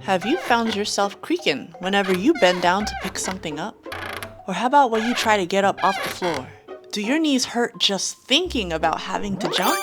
Have you found yourself creaking whenever you bend down to pick something up? Or how about when you try to get up off the floor? Do your knees hurt just thinking about having to jump?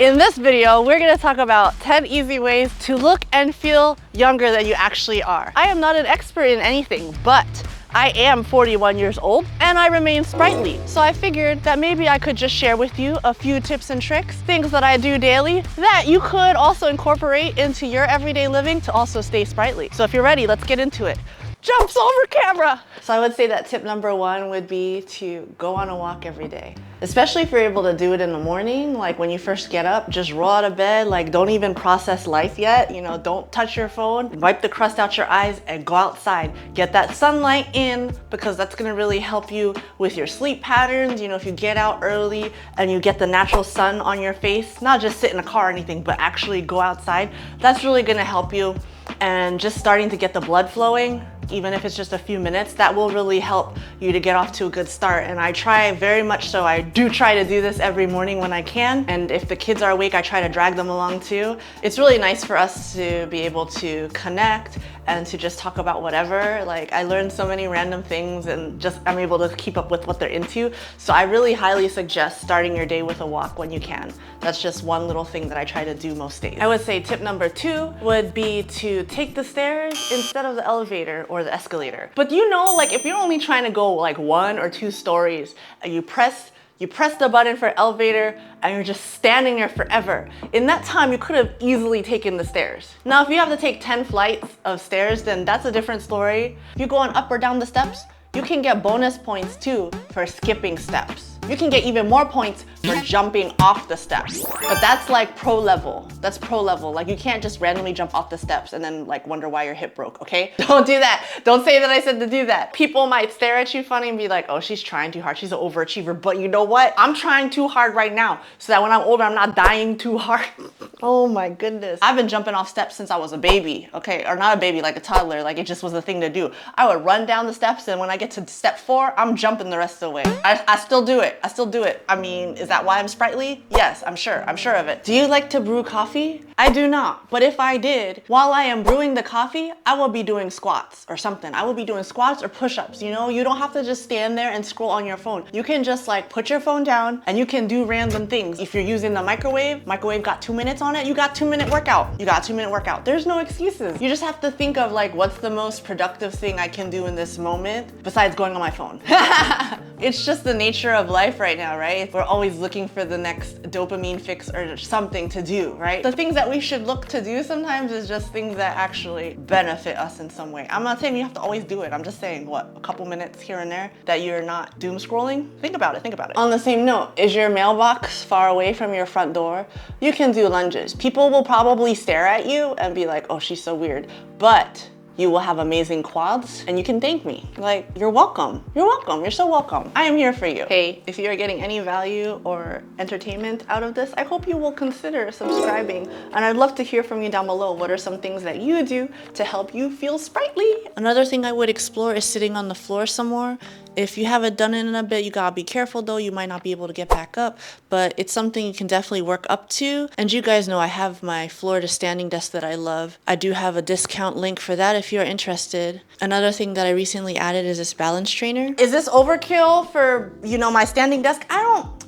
In this video, we're going to talk about 10 easy ways to look and feel younger than you actually are. I am not an expert in anything, but I am 41 years old and I remain sprightly. So I figured that maybe I could just share with you a few tips and tricks, things that I do daily that you could also incorporate into your everyday living to also stay sprightly. So if you're ready, let's get into it. Jumps over camera. So I would say that tip number one would be to go on a walk every day. Especially if you're able to do it in the morning, like when you first get up, just roll out of bed, like don't even process life yet, don't touch your phone, wipe the crust out your eyes and go outside. Get that sunlight in because that's gonna really help you with your sleep patterns. If you get out early and you get the natural sun on your face, not just sit in a car or anything, but actually go outside, that's really gonna help you. And just starting to get the blood flowing, even if it's just a few minutes, that will really help you to get off to a good start. And I try very much so. I do try to do this every morning when I can. And if the kids are awake, I try to drag them along too. It's really nice for us to be able to connect and to just talk about whatever. Like I learned so many random things and just I'm able to keep up with what they're into. So I really highly suggest starting your day with a walk when you can. That's just one little thing that I try to do most days. I would say tip number two would be to take the stairs instead of the elevator or the escalator. But like if you're only trying to go like 1 or 2 stories and you press the button for elevator and you're just standing there forever. In that time, you could have easily taken the stairs. Now, if you have to take 10 flights of stairs, then that's a different story. If you go on up or down the steps, you can get bonus points too for skipping steps. You can get even more points for jumping off the steps. But that's like pro level. That's pro level. Like you can't just randomly jump off the steps and then like wonder why your hip broke, okay? Don't do that. Don't say that I said to do that. People might stare at you funny and be like, oh, she's trying too hard. She's an overachiever. But you know what? I'm trying too hard right now so that when I'm older, I'm not dying too hard. Oh my goodness. I've been jumping off steps since I was a baby, okay? Or not a baby, like a toddler. Like it just was a thing to do. I would run down the steps and when I get to step 4, I'm jumping the rest of the way. I still do it. I still do it. I mean, is that why I'm sprightly? Yes, I'm sure of it. Do you like to brew coffee? I do not. But if I did, while I am brewing the coffee, I will be doing squats or something. I will be doing squats or push-ups. You don't have to just stand there and scroll on your phone. You can just like put your phone down and you can do random things. If you're using the microwave got 2 minutes on it, you got 2-minute workout. You got 2-minute workout. There's no excuses. You just have to think of like, what's the most productive thing I can do in this moment besides going on my phone? It's just the nature of life right now, right? We're always looking for the next dopamine fix or something to do, right? The things that we should look to do sometimes is just things that actually benefit us in some way. I'm not saying you have to always do it. I'm just saying, a couple minutes here and there that you're not doom scrolling? Think about it. On the same note, is your mailbox far away from your front door? You can do lunges. People will probably stare at you and be like, oh, she's so weird. But you will have amazing quads and you can thank me. Like, you're welcome. You're welcome. You're so welcome. I am here for you. Hey, if you're getting any value or entertainment out of this, I hope you will consider subscribing. And I'd love to hear from you down below. What are some things that you do to help you feel sprightly? Another thing I would explore is sitting on the floor some more. If you haven't done it in a bit, you gotta be careful though. You might not be able to get back up, but it's something you can definitely work up to. And you guys know I have my floor to standing desk that I love. I do have a discount link for that if you're interested. Another thing that I recently added is this balance trainer. Is this overkill for, my standing desk?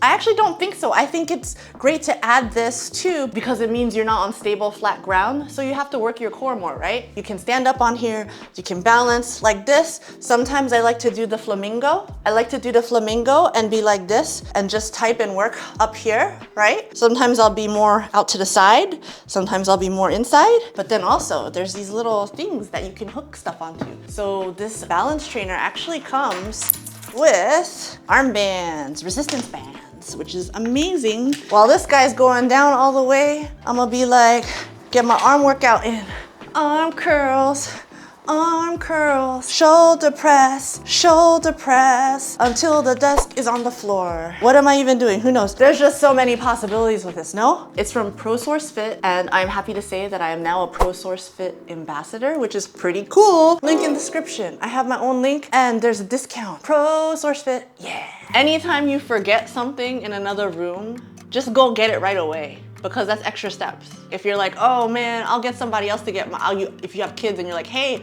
I actually don't think so. I think it's great to add this too because it means you're not on stable, flat ground. So you have to work your core more, right? You can stand up on here, you can balance like this. Sometimes I like to do the flamingo. I like to do the flamingo and be like this and just type and work up here, right? Sometimes I'll be more out to the side. Sometimes I'll be more inside. But then also there's these little things that you can hook stuff onto. So this balance trainer actually comes with armbands, resistance bands, which is amazing. While this guy's going down all the way, I'm gonna be like, get my arm workout in. Arm curls, shoulder press until the desk is on the floor. What am I even doing? Who knows? There's just so many possibilities with this, no? It's from ProSource Fit, and I'm happy to say that I am now a ProSource Fit ambassador, which is pretty cool. Link in description. I have my own link, and there's a discount. ProSource Fit, yeah. Anytime you forget something in another room, just go get it right away. because that's extra steps. If you're like, oh man, I'll get somebody else to get if you have kids and you're like, hey,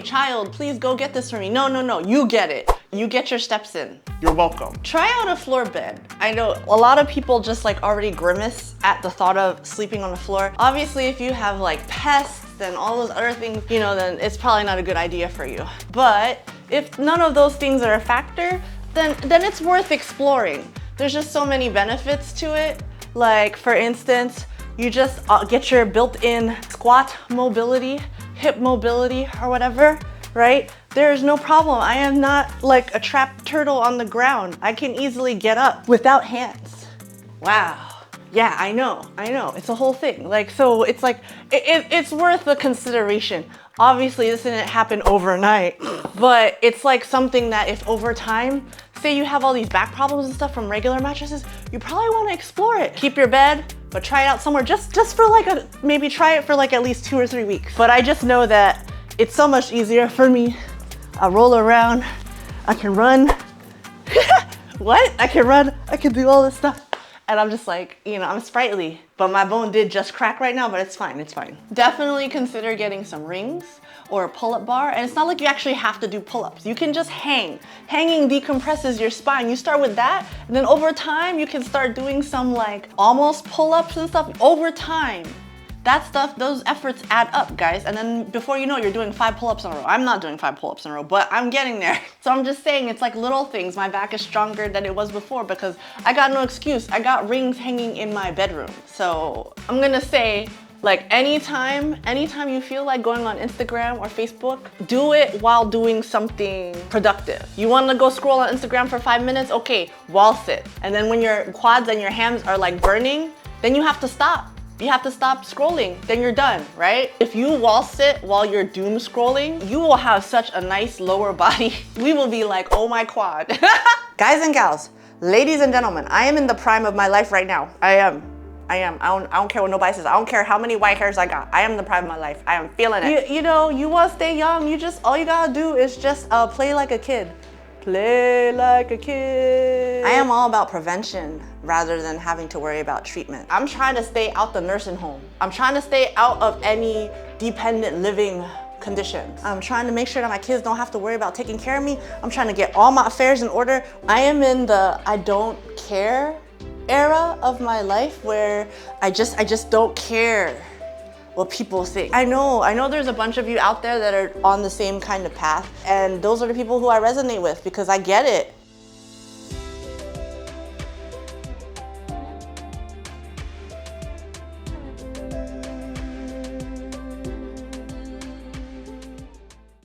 child, please go get this for me. No, you get it. You get your steps in. You're welcome. Try out a floor bed. I know a lot of people just like already grimace at the thought of sleeping on the floor. Obviously, if you have like pests and all those other things, you know, then it's probably not a good idea for you. But if none of those things are a factor, then it's worth exploring. There's just so many benefits to it. Like for instance, you just get your built-in squat mobility, hip mobility or whatever, right? There is no problem. I am not like a trapped turtle on the ground. I can easily get up without hands. Wow. Yeah, I know. It's a whole thing. Like, so it's like, it's worth the consideration. Obviously, this didn't happen overnight, but it's like something that if over time, say you have all these back problems and stuff from regular mattresses, you probably want to explore it. Keep your bed, but try it out somewhere just for like maybe try it for like at least 2 or 3 weeks. But I just know that it's so much easier for me. I roll around, I can run. What? I can run, I can do all this stuff. And I'm just like, you know, I'm sprightly, but my bone did just crack right now, but it's fine, it's fine. Definitely consider getting some rings or a pull-up bar. And it's not like you actually have to do pull-ups. You can just hang. Hanging decompresses your spine. You start with that, and then over time, you can start doing some like almost pull-ups and stuff. Over time, that stuff, those efforts add up, guys. And then before you know, you're doing 5 pull-ups in a row. I'm not doing 5 pull-ups in a row, but I'm getting there. So I'm just saying, it's like little things. My back is stronger than it was before because I got no excuse. I got rings hanging in my bedroom. So I'm gonna say, like anytime you feel like going on Instagram or Facebook, do it while doing something productive. You wanna go scroll on Instagram for 5 minutes? Okay, wall sit. And then when your quads and your hams are like burning, then you have to stop. You have to stop scrolling, then you're done, right? If you wall sit while you're doom scrolling, you will have such a nice lower body. We will be like, oh my quad. Guys and gals, ladies and gentlemen, I am in the prime of my life right now. I am. I don't care what nobody says. I don't care how many white hairs I got. I am in the prime of my life. I am feeling it. You know, you want to stay young, all you gotta do is just play like a kid. Play like a kid. I am all about prevention rather than having to worry about treatment. I'm trying to stay out the nursing home. I'm trying to stay out of any dependent living conditions. I'm trying to make sure that my kids don't have to worry about taking care of me. I'm trying to get all my affairs in order. I am in the I don't care era of my life where I just don't care what people think. I know there's a bunch of you out there that are on the same kind of path, and those are the people who I resonate with because I get it.